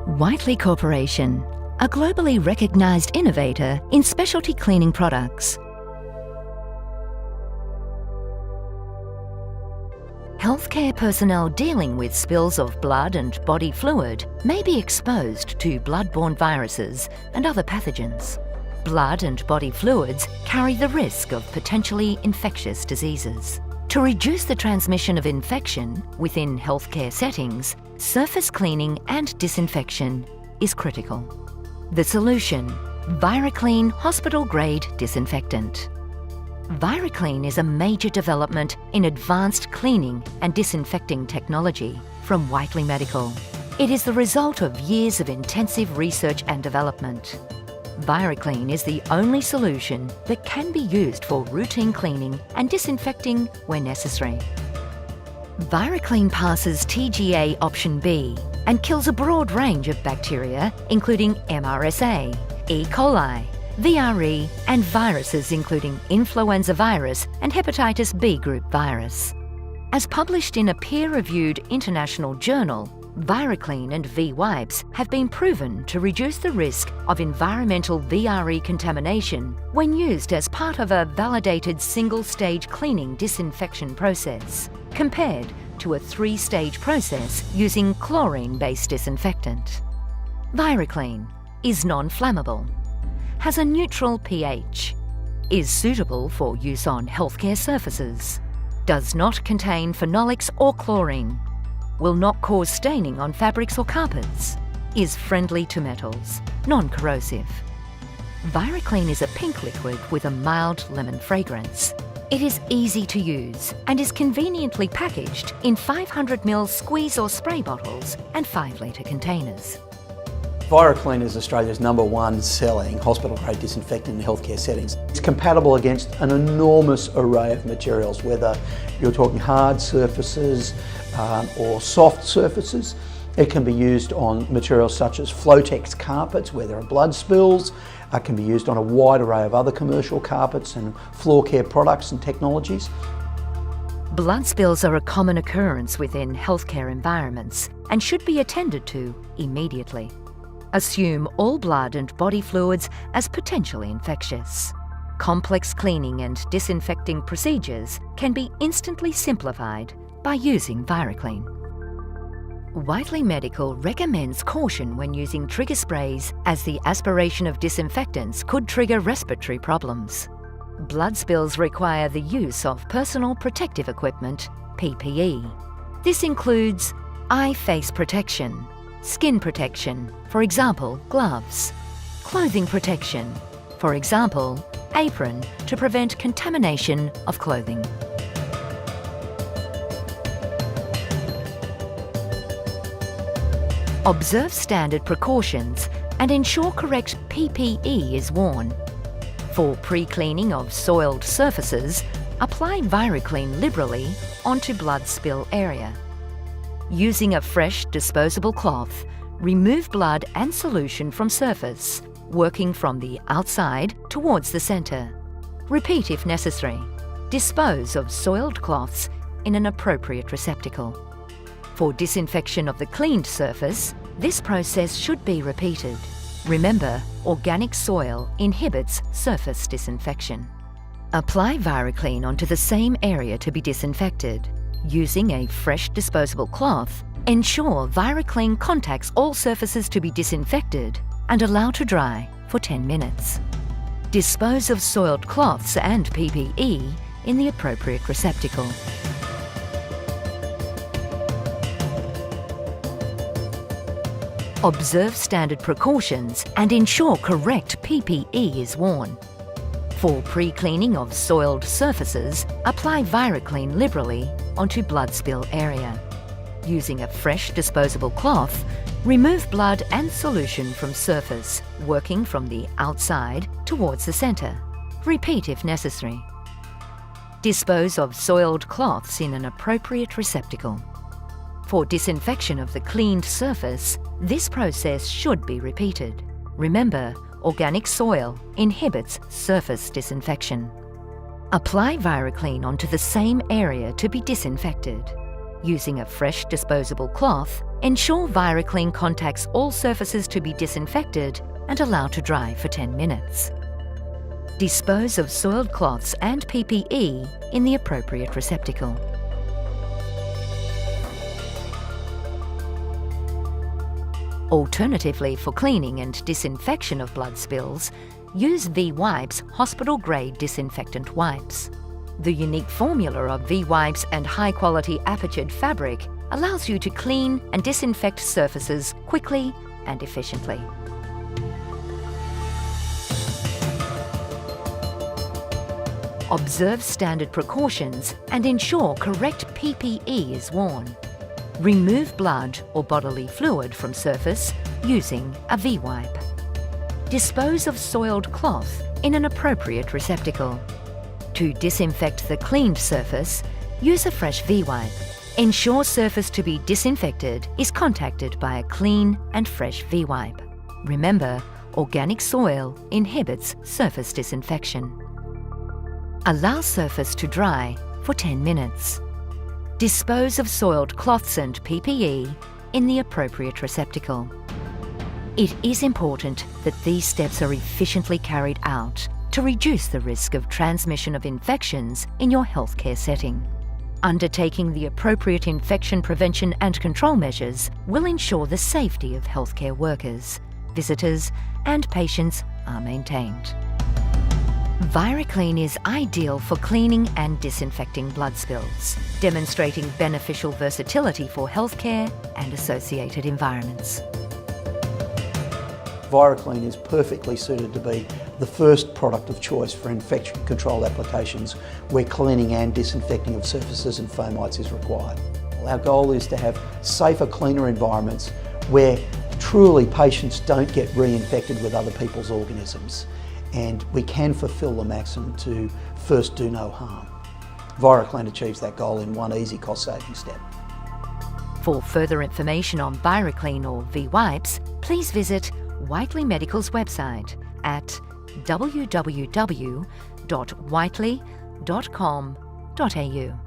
Whiteley Corporation, a globally recognised innovator in specialty cleaning products. Healthcare personnel dealing with spills of blood and body fluid may be exposed to blood-borne viruses and other pathogens. Blood and body fluids carry the risk of potentially infectious diseases. To reduce the transmission of infection within healthcare settings, surface cleaning and disinfection is critical. The solution: Viraclean hospital-grade disinfectant. Viraclean is a major development in advanced cleaning and disinfecting technology from Whiteley Medical. It is the result of years of intensive research and development. Viraclean is the only solution that can be used for routine cleaning and disinfecting when necessary. Viraclean passes TGA Option B and kills a broad range of bacteria including MRSA, E. coli, VRE and viruses including influenza virus and hepatitis B group virus. As published in a peer-reviewed international journal, Viraclean and V-wipes have been proven to reduce the risk of environmental VRE contamination when used as part of a validated single-stage cleaning disinfection process, compared to a 3-stage process using chlorine-based disinfectant. Viraclean is non-flammable, has a neutral pH, is suitable for use on healthcare surfaces, does not contain phenolics or chlorine, will not cause staining on fabrics or carpets, is friendly to metals, non-corrosive. Viraclean is a pink liquid with a mild lemon fragrance. It is easy to use and is conveniently packaged in 500ml squeeze or spray bottles and 5-litre containers. Viraclean is Australia's #1 selling hospital-grade disinfectant in healthcare settings. It's compatible against an enormous array of materials, whether you're talking hard surfaces or soft surfaces. It can be used on materials such as Flotex carpets where there are blood spills. It can be used on a wide array of other commercial carpets and floor care products and technologies. Blood spills are a common occurrence within healthcare environments and should be attended to immediately. Assume all blood and body fluids as potentially infectious. Complex cleaning and disinfecting procedures can be instantly simplified by using Viraclean. Whiteley Medical recommends caution when using trigger sprays as the aspiration of disinfectants could trigger respiratory problems. Blood spills require the use of personal protective equipment, PPE. This includes eye face protection, skin protection, for example, gloves, clothing protection, for example, apron to prevent contamination of clothing. Observe standard precautions and ensure correct PPE is worn. For pre-cleaning of soiled surfaces, apply Viraclean liberally onto blood spill area. Using a fresh disposable cloth, remove blood and solution from surface, working from the outside towards the centre. Repeat if necessary. Dispose of soiled cloths in an appropriate receptacle. For disinfection of the cleaned surface, this process should be repeated. Remember, organic soil inhibits surface disinfection. Apply Viraclean onto the same area to be disinfected. Using a fresh disposable cloth, ensure Viraclean contacts all surfaces to be disinfected and allow to dry for 10 minutes. Dispose of soiled cloths and PPE in the appropriate receptacle. Observe standard precautions and ensure correct PPE is worn. For pre-cleaning of soiled surfaces, apply Viraclean liberally onto blood spill area. Using a fresh disposable cloth, remove blood and solution from surface, working from the outside towards the centre. Repeat if necessary. Dispose of soiled cloths in an appropriate receptacle. For disinfection of the cleaned surface, this process should be repeated. Remember, organic soil inhibits surface disinfection. Apply Viraclean onto the same area to be disinfected. Using a fresh disposable cloth, Ensure Viraclean contacts all surfaces to be disinfected and allow to dry for 10 minutes. Dispose of soiled cloths and PPE in the appropriate receptacle. Alternatively, for cleaning and disinfection of blood spills, use V-Wipes hospital-grade disinfectant wipes. The unique formula of V-Wipes and high-quality apertured fabric allows you to clean and disinfect surfaces quickly and efficiently. Observe standard precautions and ensure correct PPE is worn. Remove blood or bodily fluid from surface using a V-Wipe. Dispose of soiled cloth in an appropriate receptacle. To disinfect the cleaned surface, use a fresh V-Wipe. Ensure surface to be disinfected is contacted by a clean and fresh V-Wipe. Remember, organic soil inhibits surface disinfection. Allow surface to dry for 10 minutes. Dispose of soiled cloths and PPE in the appropriate receptacle. It is important that these steps are efficiently carried out to reduce the risk of transmission of infections in your healthcare setting. Undertaking the appropriate infection prevention and control measures will ensure the safety of healthcare workers, visitors, and patients are maintained. Viraclean is ideal for cleaning and disinfecting blood spills, demonstrating beneficial versatility for healthcare and associated environments. Viraclean is perfectly suited to be the first product of choice for infection control applications where cleaning and disinfecting of surfaces and fomites is required. Our goal is to have safer, cleaner environments where truly patients don't get reinfected with other people's organisms, and we can fulfil the maxim to first do no harm. Viraclean achieves that goal in one easy cost-saving step. For further information on Viraclean or V-Wipes, please visit Whiteley Medical's website at www.whiteley.com.au.